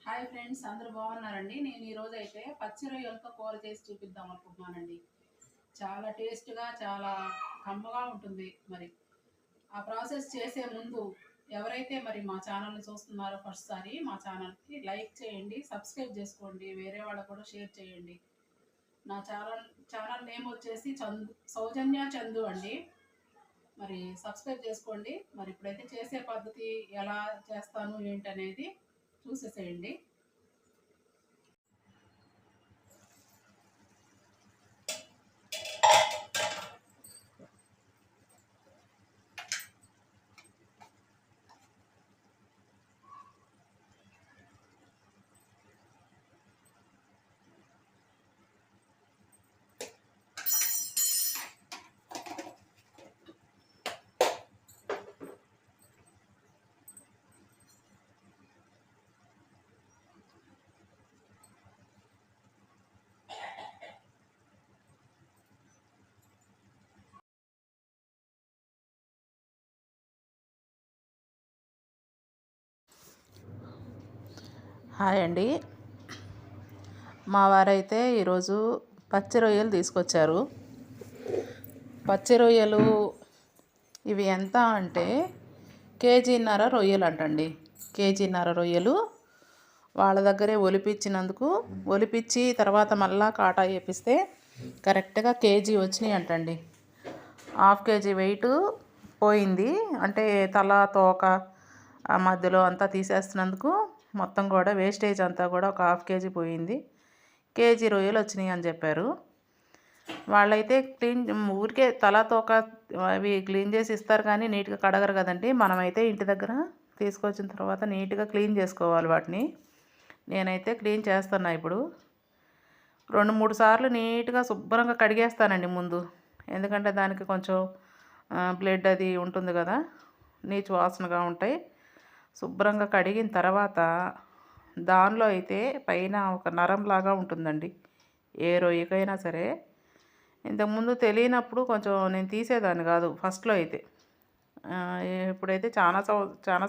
Hi friends, అందరూ బాగున్నారండి. నేను ఈరోజు అయితే పచ్చి రొయ్యలతో కూర చేసి చూపిద్దాం అనుకుంటున్నానండి. చాలా టేస్ట్గా, చాలా కమ్మగా ఉంటుంది. మరి ఆ ప్రాసెస్ చేసే ముందు ఎవరైతే మరి మా ఛానల్ని చూస్తున్నారో ఫస్ట్ సారి మా ఛానల్కి లైక్ చేయండి, సబ్స్క్రైబ్ చేసుకోండి, వేరే వాళ్ళకు కూడా షేర్ చేయండి. నా ఛానల్ నేమ్ వచ్చేసి సౌజన్య చందు అండి. మరి సబ్స్క్రైబ్ చేసుకోండి. మరి ఇప్పుడైతే చేసే పద్ధతి ఎలా చేస్తాను ఏంటనేది చూసేసేయండి. హాయ్ అండి. మా వారైతే ఈరోజు పచ్చి రొయ్యలు తీసుకొచ్చారు. పచ్చి రొయ్యలు ఇవి ఎంత అంటే కేజీన్నర రొయ్యలు అంటండి. కేజీన్నర రొయ్యలు వాళ్ళ దగ్గరే ఒలిపించి తర్వాత మళ్ళా కాటా వేపిస్తే కరెక్ట్గా కేజీ వచ్చినాయి అంటండి. హాఫ్ కేజీ వెయిట్ పోయింది. అంటే తల తోక ఆ మధ్యలో అంతా తీసేస్తున్నందుకు మొత్తం కూడా వేస్టేజ్ అంతా కూడా ఒక హాఫ్ కేజీ పోయింది. కేజీ రొయ్యలు వచ్చినాయి అని చెప్పారు. వాళ్ళైతే ఊరికే తల తోక అవి క్లీన్ చేసి ఇస్తారు, కానీ నీట్గా కడగరు కదండి. మనమైతే ఇంటి దగ్గర తీసుకొచ్చిన తర్వాత నీట్గా క్లీన్ చేసుకోవాలి వాటిని. నేనైతే క్లీన్ చేస్తున్నా ఇప్పుడు. 2-3 సార్లు నీట్గా శుభ్రంగా కడిగేస్తానండి ముందు. ఎందుకంటే దానికి కొంచెం బ్లడ్ అది ఉంటుంది కదా, నీచు వాసనగా ఉంటాయి. శుభ్రంగా కడిగిన తర్వాత దానిలో అయితే పైన ఒక నరంలాగా ఉంటుందండి, ఏ రొయ్యకైనా సరే. ఇంతకుముందు తెలియనప్పుడు కొంచెం నేను తీసేదాన్ని కాదు ఫస్ట్లో అయితే. ఇప్పుడైతే చాలా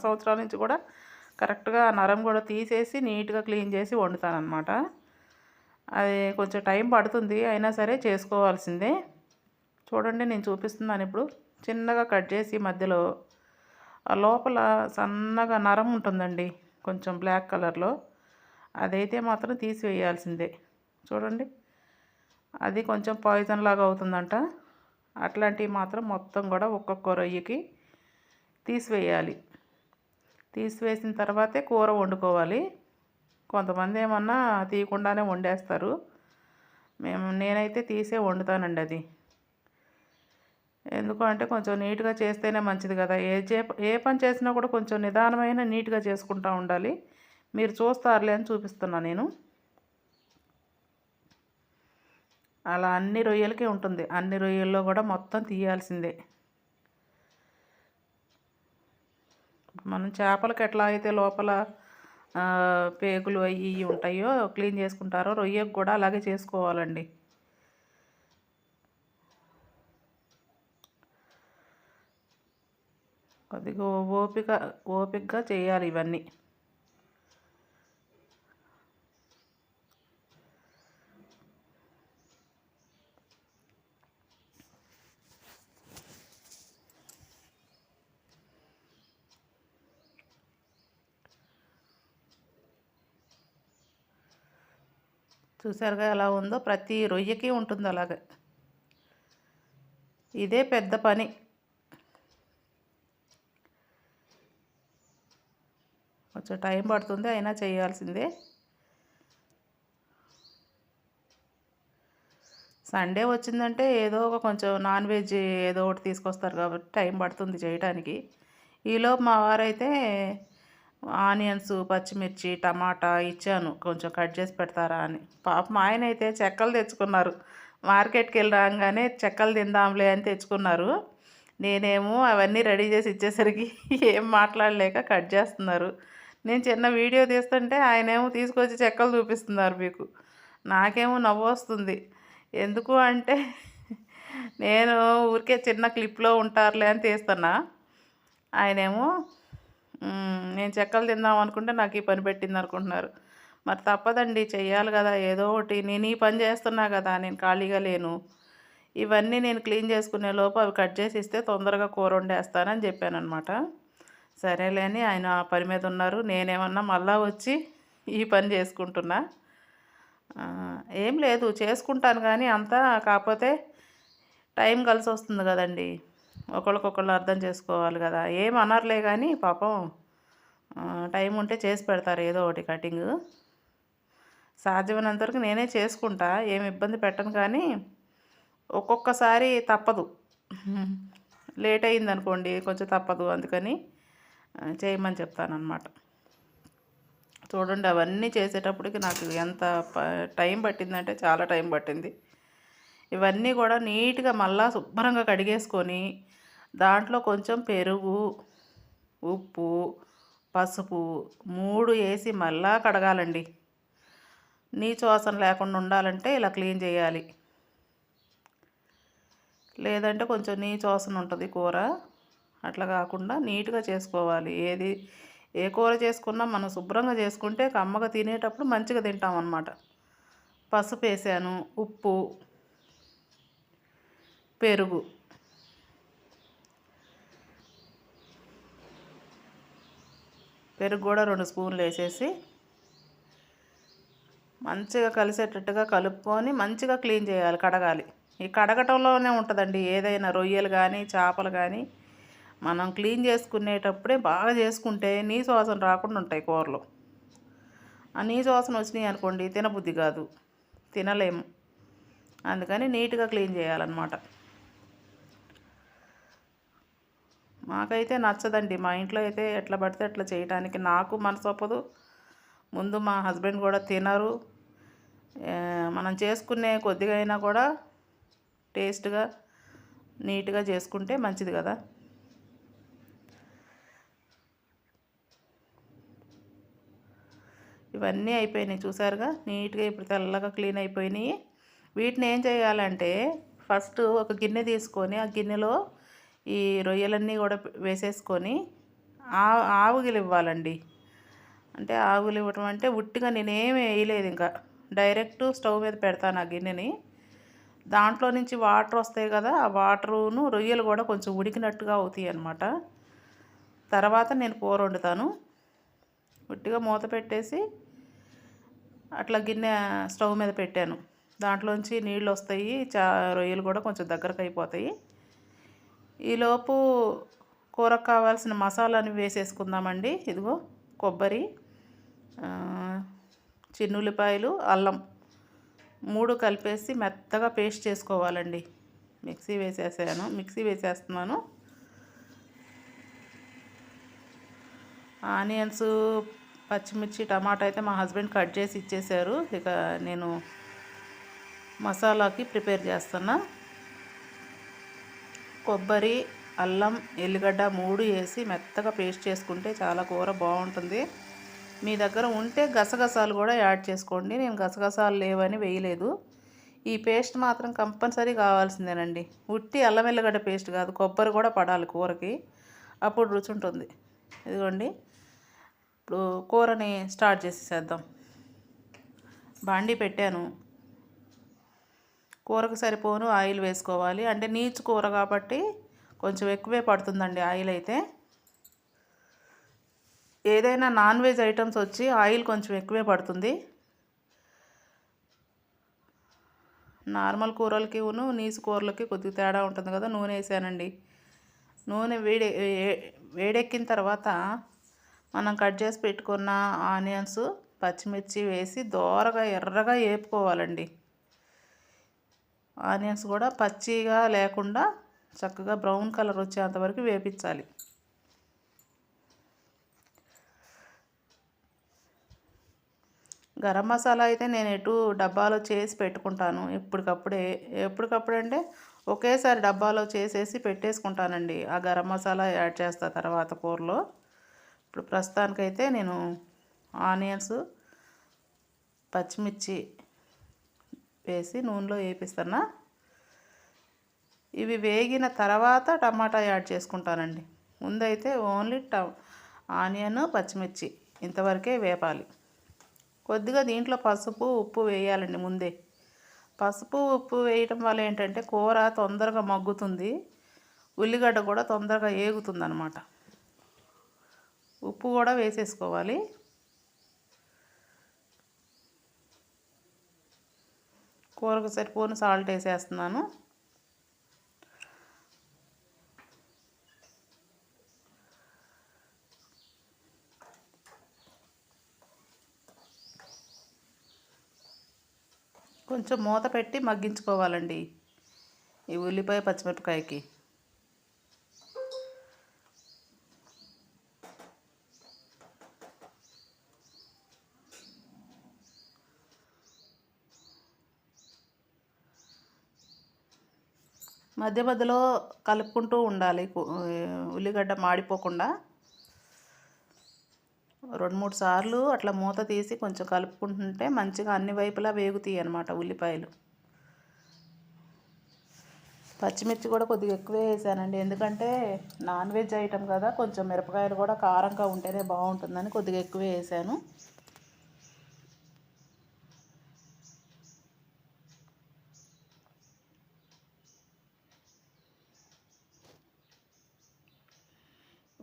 సంవత్సరాల నుంచి కూడా కరెక్ట్గా నరం కూడా తీసేసి నీట్గా క్లీన్ చేసి వండుతానమాట. అది కొంచెం టైం పడుతుంది, అయినా సరే చేసుకోవాల్సిందే. చూడండి, నేను చూపిస్తున్నాను ఇప్పుడు. చిన్నగా కట్ చేసి మధ్యలో ఆ లోపల సన్నగా నరం ఉంటుందండి, కొంచెం బ్లాక్ కలర్లో. అదైతే మాత్రం తీసివేయాల్సిందే. చూడండి, అది కొంచెం పాయిజన్ లాగా అవుతుందంట. అట్లాంటివి మాత్రం మొత్తం కూడా ఒక్కొక్క రొయ్యకి తీసివేయాలి. తీసివేసిన తర్వాతే కూర వండుకోవాలి. కొంతమంది ఏమన్నా తీయకుండానే వండేస్తారు. నేనైతే తీసే వండుతానండి అది. ఎందుకు అంటే కొంచెం నీట్గా చేస్తేనే మంచిది కదా. ఏ పని చేసినా కూడా కొంచెం నిదానమైన నీట్గా చేసుకుంటూ ఉండాలి. మీరు చూస్తారులే అని చూపిస్తున్నా నేను. అలా అన్ని రొయ్యలకి ఉంటుంది. అన్ని రొయ్యల్లో కూడా మొత్తం తీయాల్సిందే. మనం చేపలకి ఎట్లా అయితే లోపల పేగులు అవి ఉంటాయో క్లీన్ చేసుకుంటారో, రొయ్యకు కూడా అలాగే చేసుకోవాలండి. కొద్దిగా ఓపికగా చేయాలి ఇవన్నీ. చూసారుగా ఎలా ఉందో, ప్రతి రొయ్యకి ఉంటుంది అలాగే. ఇదే పెద్ద పని. కొంచెం టైం పడుతుంది, అయినా చేయాల్సిందే. సండే వచ్చిందంటే ఏదో ఒక కొంచెం నాన్ వెజ్ ఏదో ఒకటి తీసుకొస్తారు కాబట్టి టైం పడుతుంది చేయడానికి. ఈలోపు మా వారైతే ఆనియన్స్, పచ్చిమిర్చి, టమాటా ఇచ్చాను, కొంచెం కట్ చేసి పెడతారా అని. పాపం ఆయన అయితే చెక్కలు తెచ్చుకున్నారు. మార్కెట్కి వెళ్ళి రాగానే చెక్కలు తిందాంలే అని తెచ్చుకున్నారు. నేనేమో అవన్నీ రెడీ చేసి ఇచ్చేసరికి ఏం మాట్లాడలేక కట్ చేస్తున్నారు. నేను చిన్న వీడియో తీస్తుంటే ఆయనేమో తీసుకొచ్చి చెక్కలు చూపిస్తున్నారు మీకు. నాకేమో నవ్వు వస్తుంది. ఎందుకు అంటే నేను ఊరికే చిన్న క్లిప్లో ఉంటారులే అని తీస్తున్నా. ఆయనేమో నేను చెక్కలు తిందాం అనుకుంటే నాకు ఈ పని పెట్టింది అనుకుంటున్నారు. మరి తప్పదండి, చెయ్యాలి కదా ఏదో ఒకటి. నేను ఈ పని చేస్తున్నా కదా, నేను ఖాళీగా లేను. ఇవన్నీ నేను క్లీన్ చేసుకునే లోపు అవి కట్ చేసి ఇస్తే తొందరగా కూర వండేస్తానని చెప్పాననమాట. సరేలే అని ఆయన ఆ పని మీద ఉన్నారు. నేనేమన్నా మళ్ళా వచ్చి ఈ పని చేసుకుంటున్నా. ఏం లేదు, చేసుకుంటాను కానీ అంతా కాకపోతే టైం కలిసి వస్తుంది కదండి. ఒకళ్ళకొకళ్ళు అర్థం చేసుకోవాలి కదా. ఏం అనర్లే కానీ పాపం టైం ఉంటే చేసి పెడతారు ఏదో ఒకటి కటింగ్. సాధ్యమైనంత వరకు నేనే చేసుకుంటా, ఏమి ఇబ్బంది పెట్టను. కానీ ఒక్కొక్కసారి తప్పదు, లేట్ అయిందనుకోండి కొంచెం తప్పదు, అందుకని చేయమని చెప్తానన్నమాట. చూడండి, అవన్నీ చేసేటప్పటికి నాకు ఎంత టైం పట్టిందంటే చాలా టైం పట్టింది. ఇవన్నీ కూడా నీట్గా మళ్ళా శుభ్రంగా కడిగేసుకొని దాంట్లో కొంచెం పెరుగు, ఉప్పు, పసుపు 3 వేసి మళ్ళా కడగాలండి. నీచు వాసన లేకుండా ఉండాలంటే ఇలా క్లీన్ చేయాలి. లేదంటే కొంచెం నీచు వాసన ఉంటుంది కూర. అట్లా కాకుండా నీట్గా చేసుకోవాలి. ఏ కూర చేసుకున్నా మనం శుభ్రంగా చేసుకుంటే కమ్మగా తినేటప్పుడు మంచిగా తింటామన్నమాట. పసుపు వేసాను, ఉప్పు, పెరుగు, కూడా 2 స్పూన్లు వేసేసి మంచిగా కలిసేటట్టుగా కలుపుకొని మంచిగా క్లీన్ చేయాలి, కడగాలి. ఈ కడగటంలోనే ఉంటుందండి ఏదైనా. రొయ్యలు కానీ చేపలు కానీ మనం క్లీన్ చేసుకునేటప్పుడే బాగా చేసుకుంటే నీసు వాసన రాకుండా ఉంటాయి కూరలు. ఆ నీసు వాసన వచ్చినాయి అనుకోండి తినబుద్ధి కాదు, తినలేము. అందుకని నీట్గా క్లీన్ చేయాలన్నమాట. మాకైతే నచ్చదండి, మా ఇంట్లో అయితే ఎట్లా పడితే అట్లా చేయడానికి నాకు మనసు ఒప్పదు. ముందు మా హస్బెండ్ కూడా తినరు. మనం చేసుకునే కొద్దిగా అయినా కూడా టేస్ట్గా నీట్గా చేసుకుంటే మంచిది కదా. ఇవన్నీ అయిపోయినాయి చూసారుగా, నీట్గా ఇప్పుడు తెల్లగా క్లీన్ అయిపోయినాయి. వీటిని ఏం చేయాలంటే ఫస్ట్ ఒక గిన్నె తీసుకొని ఆ గిన్నెలో ఈ రొయ్యలన్నీ కూడా వేసేసుకొని ఆవుగిలి ఇవ్వాలండి. అంటే ఆవులు ఇవ్వటం అంటే ఉట్టిగా నేనేమి వేయలేదు, ఇంకా డైరెక్ట్ స్టవ్ మీద పెడతాను ఆ గిన్నెని. దాంట్లో నుంచి వాటర్ వస్తాయి కదా, ఆ వాటరును రొయ్యలు కూడా కొంచెం ఉడికినట్టుగా అవుతాయి అన్నమాట. తర్వాత నేను కూర వండుతాను. ఉట్టిగా మూత పెట్టేసి అట్లా గిన్నె స్టవ్ మీద పెట్టాను. దాంట్లోంచి నీళ్ళు వస్తాయి, రొయ్యలు కూడా కొంచెం దగ్గరకు అయిపోతాయి. ఈలోపు కూరకు కావాల్సిన మసాలాని వేసేసుకుందామండి. ఇదిగో కొబ్బరి, చిన్నుల్లిపాయలు, అల్లం 3 కలిపేసి మెత్తగా పేస్ట్ చేసుకోవాలండి. మిక్సీ వేసేస్తున్నాను. ఆనియన్స్, పచ్చిమిర్చి, టమాటా అయితే మా హస్బెండ్ కట్ చేసి ఇచ్చేసారు. ఇక నేను మసాలాకి ప్రిపేర్ చేస్తున్నా. కొబ్బరి, అల్లం, ఎల్లిగడ్డ 3 వేసి మెత్తగా పేస్ట్ చేసుకుంటే చాలా కూర బాగుంటుంది. మీ దగ్గర ఉంటే గసగసాలు కూడా యాడ్ చేసుకోండి. నేను గసగసాలు లేవని వేయలేదు. ఈ పేస్ట్ మాత్రం కంపల్సరీ కావాల్సిందేనండి. ఉట్టి అల్లం ఎల్లిగడ్డ పేస్ట్ కాదు, కొబ్బరి కూడా పడాలి కూరకి, అప్పుడు రుచి ఉంటుంది. ఇదిగోండి, ఇప్పుడు కూరని స్టార్ట్ చేసేద్దాం. బాండీ పెట్టాను. కూరకు సరిపోను ఆయిల్ వేసుకోవాలి. అంటే నీచు కూర కాబట్టి కొంచెం ఎక్కువే పడుతుందండి ఆయిల్ అయితే. ఏదైనా నాన్ వెజ్ ఐటమ్స్ వచ్చి ఆయిల్ కొంచెం ఎక్కువే పడుతుంది. నార్మల్ కూరలకి నీసు కూరలకి కొద్దిగా తేడా ఉంటుంది కదా. నూనె వేసానండి. నూనె వేడెక్కిన తర్వాత మనం కట్ చేసి పెట్టుకున్న ఆనియన్స్, పచ్చిమిర్చి వేసి దోరగా ఎర్రగా వేపుకోవాలండి. ఆనియన్స్ కూడా పచ్చిగా లేకుండా చక్కగా బ్రౌన్ కలర్ వచ్చేంతవరకు వేపించాలి. గరం మసాలా అయితే నేను డబ్బాలో చేసి పెట్టుకుంటాను. ఎప్పటికప్పుడు అంటే ఒకేసారి డబ్బాలో చేసేసి పెట్టేసుకుంటానండి. ఆ గరం మసాలా యాడ్ చేస్తా తర్వాత కూరలో. ఇప్పుడు ప్రస్తుతానికైతే నేను ఆనియన్స్, పచ్చిమిర్చి వేసి నూనెలో వేపిస్తున్నా. ఇవి వేగిన తర్వాత టమాటా యాడ్ చేసుకుంటానండి. ముందైతే ఓన్లీ ఆనియన్, పచ్చిమిర్చి ఇంతవరకే వేపాలి. కొద్దిగా దీంట్లో పసుపు, ఉప్పు వేయాలండి ముందే. పసుపు, ఉప్పు వేయటం వల్ల ఏంటంటే కూర తొందరగా మగ్గుతుంది, ఉల్లిగడ్డ కూడా తొందరగా ఏగుతుంది అన్నమాట. ఉప్పు కూడా వేసేసుకోవాలి. కూరకు సరిపోను సాల్ట్ వేసేస్తున్నాను. కొంచెం మూత పెట్టి మగ్గించుకోవాలండి ఈ ఉల్లిపాయ పచ్చిమిరపకాయకి. మధ్య మధ్యలో కలుపుకుంటూ ఉండాలి, ఉల్లిగడ్డ మాడిపోకుండా. 2-3 సార్లు అట్లా మూత తీసి కొంచెం కలుపుకుంటుంటే మంచిగా అన్ని వైపులా వేగుతాయి అన్నమాట ఉల్లిపాయలు. పచ్చిమిర్చి కూడా కొద్దిగా ఎక్కువే వేసానండి, ఎందుకంటే నాన్ వెజ్ ఐటెం కదా, కొంచెం మిరపకాయలు కూడా కారంగా ఉంటేనే బాగుంటుందని కొద్దిగా ఎక్కువే వేసాను.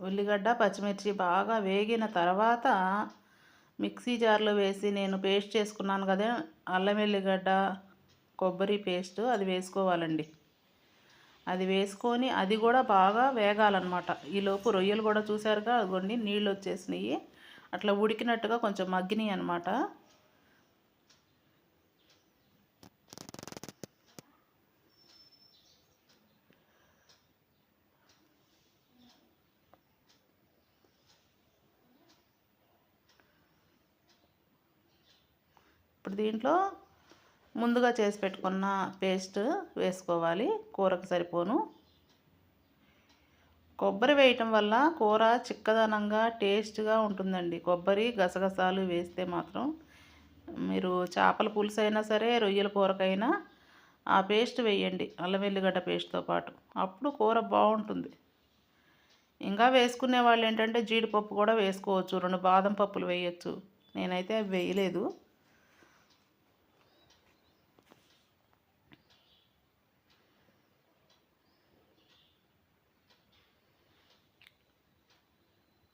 ఉల్లిగడ్డ, పచ్చిమిర్చి బాగా వేగిన తర్వాత మిక్సీ జార్లో వేసి నేను పేస్ట్ చేసుకున్నాను కదా అల్లం వెల్లిగడ్డ కొబ్బరి పేస్ట్, అది వేసుకోవాలండి. అది వేసుకొని అది కూడా బాగా వేగాలన్నమాట. ఈలోపు రొయ్యలు కూడా చూసారుగా, అదిగోండి నీళ్ళు వచ్చేసినాయి, అట్లా ఉడికినట్టుగా కొంచెం మగ్గినాయి అన్నమాట. ఇప్పుడు దీంట్లో ముందుగా చేసి పెట్టుకున్న పేస్ట్ వేసుకోవాలి, కూరకు సరిపోను. కొబ్బరి వేయటం వల్ల కూర చిక్కదనంగా టేస్ట్గా ఉంటుందండి. కొబ్బరి గసగసాలు వేస్తే మాత్రం, మీరు చేపల పులుసు అయినా సరే రొయ్యల కూరకైనా ఆ పేస్ట్ వేయండి, అల్లం వెల్లిగడ్డ పేస్ట్తో పాటు, అప్పుడు కూర బాగుంటుంది. ఇంకా వేసుకునే వాళ్ళు ఏంటంటే జీడిపప్పు కూడా వేసుకోవచ్చు, 2 బాదం పప్పులు వేయచ్చు. నేనైతే అవి వేయలేదు.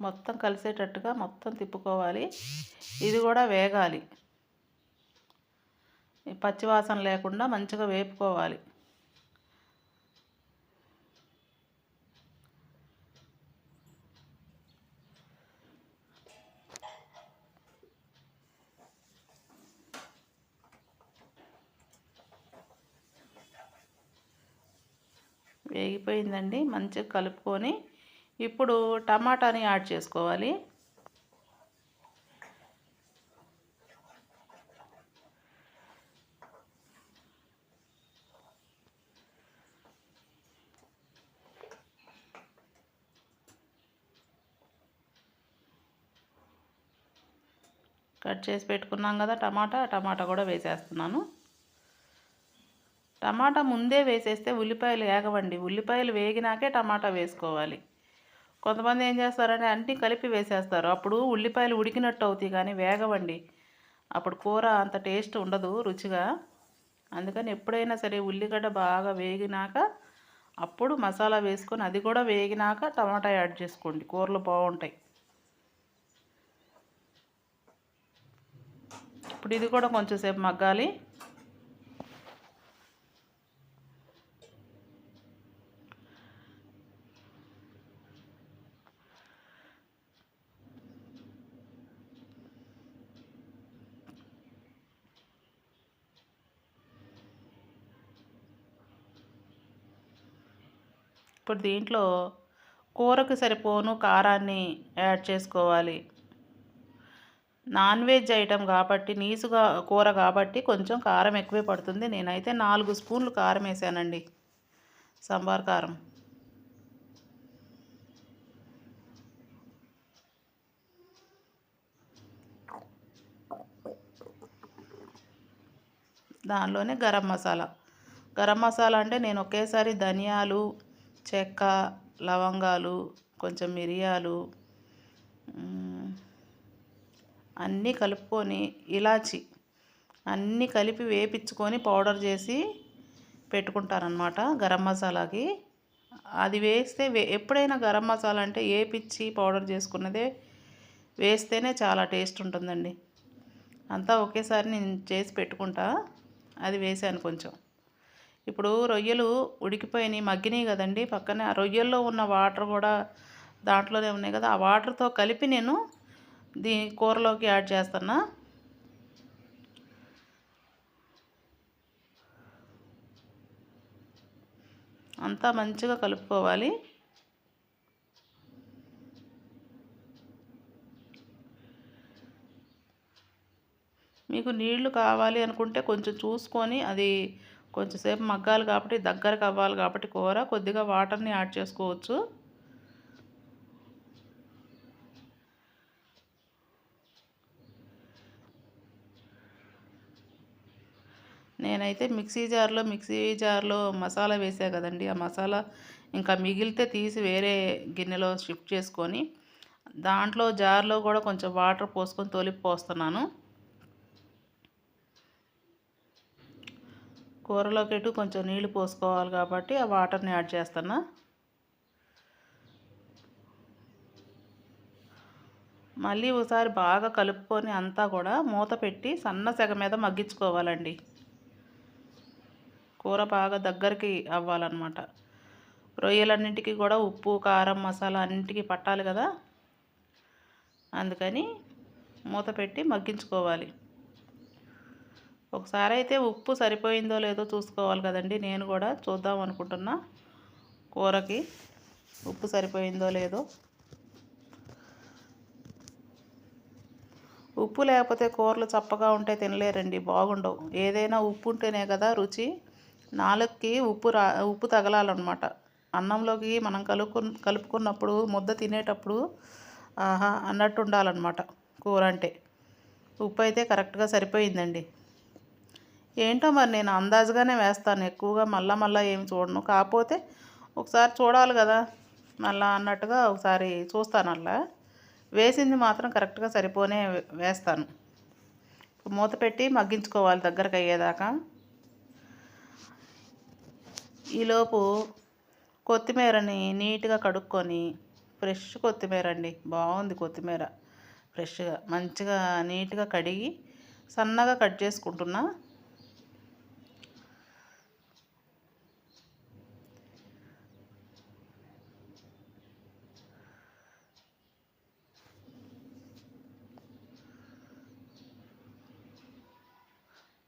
మొత్తం కలిసేటట్టుగా మొత్తం తిప్పుకోవాలి. ఇది కూడా వేగాలి, పచ్చివాసన లేకుండా మంచిగా వేపుకోవాలి. వేగిపోయిందండి, మంచిగా కలుపుకొని ఇప్పుడు టమాటాని యాడ్ చేసుకోవాలి. కట్ చేసి పెట్టుకున్నాం కదా టమాటా కూడా వేసేస్తున్నాను. టమాటా ముందే వేసేస్తే ఉల్లిపాయలు వేగవండి, ఉల్లిపాయలు వేగినాకే టమాటా వేసుకోవాలి. కొంతమంది ఏం చేస్తారంటే అన్నీ కలిపి వేసేస్తారు, అప్పుడు ఉల్లిపాయలు ఉడికినట్టు అవుతాయి కానీ వేగవండి, అప్పుడు కూర అంత టేస్ట్ ఉండదు రుచిగా. అందుకని ఎప్పుడైనా సరే ఉల్లిగడ్డ బాగా వేగినాక అప్పుడు మసాలా వేసుకొని, అది కూడా వేగినాక టమాటా యాడ్ చేసుకోండి, కూరలు బాగుంటాయి. ఇప్పుడు ఇది కూడా కొంచెం సేపు మగ్గాలి. ఇప్పుడు దీంట్లో కూరకు సరిపోను కారాన్ని యాడ్ చేసుకోవాలి. నాన్ వెజ్ ఐటెం కాబట్టి, నీసుగా కూర కాబట్టి కొంచెం కారం ఎక్కువే పడుతుంది. నేనైతే 4 స్పూన్లు కారం వేసానండి, సాంబార్ కారం. దానిలోనే గరం మసాలా అంటే నేను ఒకేసారి ధనియాలు, చెక్క, లవంగాలు, కొంచెం మిరియాలు, అన్నీ కలుపుకొని ఇలాచి అన్నీ కలిపి వేపించుకొని పౌడర్ చేసి పెట్టుకుంటారనమాట గరం మసాలాకి. అది వేస్తే ఎప్పుడైనా గరం మసాలా అంటే వేపించి పౌడర్ చేసుకున్నదే వేస్తేనే చాలా టేస్ట్ ఉంటుందండి. అంతా ఒకేసారి నేను చేసి పెట్టుకుంటా. అది వేసాను కొంచెం. ఇప్పుడు రొయ్యలు ఉడికిపోయినాయి, మగ్గినాయి కదండి. పక్కనే ఆ రొయ్యల్లో ఉన్న వాటర్ కూడా దాంట్లోనే ఉన్నాయి కదా, ఆ వాటర్తో కలిపి నేను కూరలోకి యాడ్ చేస్తున్నా. అంతా మంచిగా కలుపుకోవాలి. మీకు నీళ్లు కావాలి అనుకుంటే కొంచెం చూసుకొని, అది కొంచెంసేపు మగ్గాలి కాబట్టి, దగ్గరకు అవ్వాలి కాబట్టి కూర కొద్దిగా వాటర్ని యాడ్ చేసుకోవచ్చు. నేనైతే మిక్సీ జార్లో మసాలా వేసా కదండి, ఆ మసాలా ఇంకా మిగిలితే తీసి వేరే గిన్నెలో షిఫ్ట్ చేసుకొని దాంట్లో జార్లో కూడా కొంచెం వాటర్ పోసుకొని తొలిపి పోస్తున్నాను. కూరలోకి కొంచెం నీళ్లు పోసుకోవాలి కాబట్టి ఆ వాటర్ని యాడ్ చేస్తున్నా. మళ్ళీ ఒకసారి బాగా కలుపుకొని అంతా కూడా మూత పెట్టి సన్న సెగ మీద మగ్గించుకోవాలండి. కూర బాగా దగ్గరికి అవ్వాలన్నమాట. రొయ్యలన్నింటికి కూడా ఉప్పు, కారం, మసాలా అన్నింటికి పట్టాలి కదా, అందుకని మూత పెట్టి మగ్గించుకోవాలి. ఒకసారి అయితే ఉప్పు సరిపోయిందో లేదో చూసుకోవాలి కదండి. నేను కూడా చూద్దాం అనుకుంటున్నా కూరకి ఉప్పు సరిపోయిందో లేదో. ఉప్పు లేకపోతే కూరలు చప్పగా ఉంటే తినలేరండి, బాగుండవు. ఏదైనా ఉప్పు ఉంటేనే కదా రుచి. నాలుగుకి ఉప్పు తగలాలన్నమాట. అన్నంలోకి మనం కలుపుకున్నప్పుడు ముద్ద తినేటప్పుడు ఆహా అన్నట్టు ఉండాలన్నమాట కూర అంటే. ఉప్పు అయితే కరెక్ట్గా సరిపోయిందండి. ఏంటో మరి నేను అందాజుగానే వేస్తాను, ఎక్కువగా మళ్ళా ఏమి చూడను. కాకపోతే ఒకసారి చూడాలి కదా మళ్ళా అన్నట్టుగా ఒకసారి చూస్తాను. అలా వేసింది మాత్రం కరెక్ట్గా సరిపోనే వేస్తాను. మూత పెట్టి మగ్గించుకోవాలి దగ్గరకు అయ్యేదాకా. ఈలోపు కొత్తిమీరని నీట్గా కడుక్కొని, ఫ్రెష్ కొత్తిమీర అండి, బాగుంది కొత్తిమీర, ఫ్రెష్గా మంచిగా నీట్గా కడిగి సన్నగా కట్ చేసుకుంటున్నా.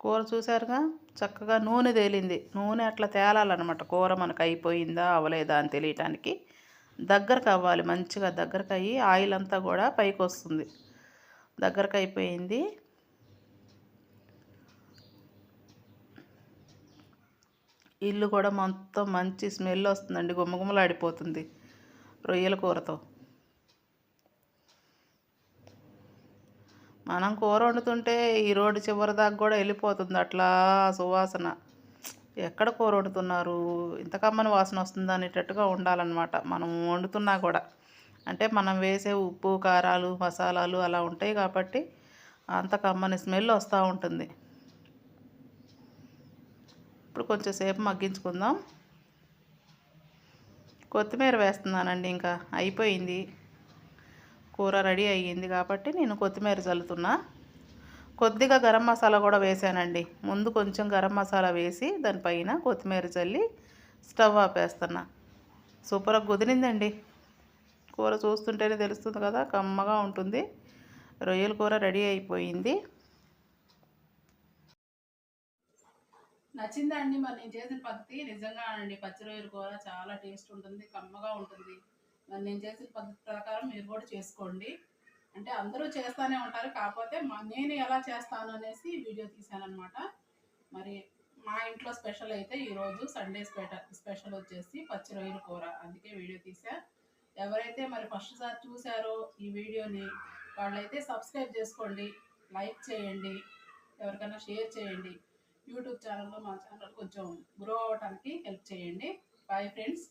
కూర చూసారుగా చక్కగా నూనె తేలింది. నూనె అట్లా తేలాలన్నమాట కూర మనకు అయిపోయిందా అవ్వలేదా అని తెలియటానికి. దగ్గరకు అవ్వాలి, మంచిగా దగ్గరకు అయ్యి ఆయిల్ అంతా కూడా పైకి వస్తుంది. దగ్గరకు అయిపోయింది. ఇల్లు కూడా మొత్తం మంచి స్మెల్ వస్తుందండి, గుమ్మగుమ్మలాడిపోతుంది రొయ్యల కూరతో. మనం కూర వండుతుంటే ఈ రోడ్డు చివరి దాకా కూడా వెళ్ళిపోతుంది అట్లా సువాసన. ఎక్కడ కూర వండుతున్నారు, ఇంత కమ్మని వాసన వస్తుంది అనేటట్టుగా ఉండాలన్నమాట మనం వండుతున్నా కూడా. అంటే మనం వేసే ఉప్పు, కారాలు, మసాలాలు అలా ఉంటాయి కాబట్టి అంత కమ్మని స్మెల్ వస్తూ ఉంటుంది. ఇప్పుడు కొంచెం సేపు మగ్గించుకుందాం. కొత్తిమీర వేస్తున్నానండి, ఇంకా అయిపోయింది కూర రెడీ అయ్యింది కాబట్టి నేను కొత్తిమీర చల్లుతున్నా. కొద్దిగా గరం మసాలా కూడా వేసానండి. ముందు కొంచెం గరం మసాలా వేసి దానిపైన కొత్తిమీర చల్లి స్టవ్ ఆపేస్తున్నా. సూపర్గా కుదిరిందండి కూర. చూస్తుంటేనే తెలుస్తుంది కదా, కమ్మగా ఉంటుంది. రొయ్యల కూర రెడీ అయిపోయింది. నచ్చిందా అండి మరి నేను చేసిన పద్ధతి? నిజంగా అండి, పచ్చి రొయ్యల కూర చాలా టేస్ట్ ఉంటుంది, కమ్మగా ఉంటుంది. మరి నేను చేసిన పద్ధతి ప్రకారం మీరు కూడా చేసుకోండి. అంటే అందరూ చేస్తూనే ఉంటారు, కాకపోతే నేను ఎలా చేస్తాను అనేసి వీడియో తీశానమాట. మరి మా ఇంట్లో స్పెషల్ అయితే ఈరోజు సండే స్పెషల్ వచ్చేసి పచ్చి రొయ్యల కూర, అందుకే వీడియో తీసా. ఎవరైతే మరి ఫస్ట్ సారి చూసారో ఈ వీడియోని వాళ్ళైతే సబ్స్క్రైబ్ చేసుకోండి, లైక్ చేయండి, ఎవరికైనా షేర్ చేయండి. యూట్యూబ్ ఛానల్లో మా ఛానల్ కొంచెం గ్రో అవ్వడానికి హెల్ప్ చేయండి. Bye friends.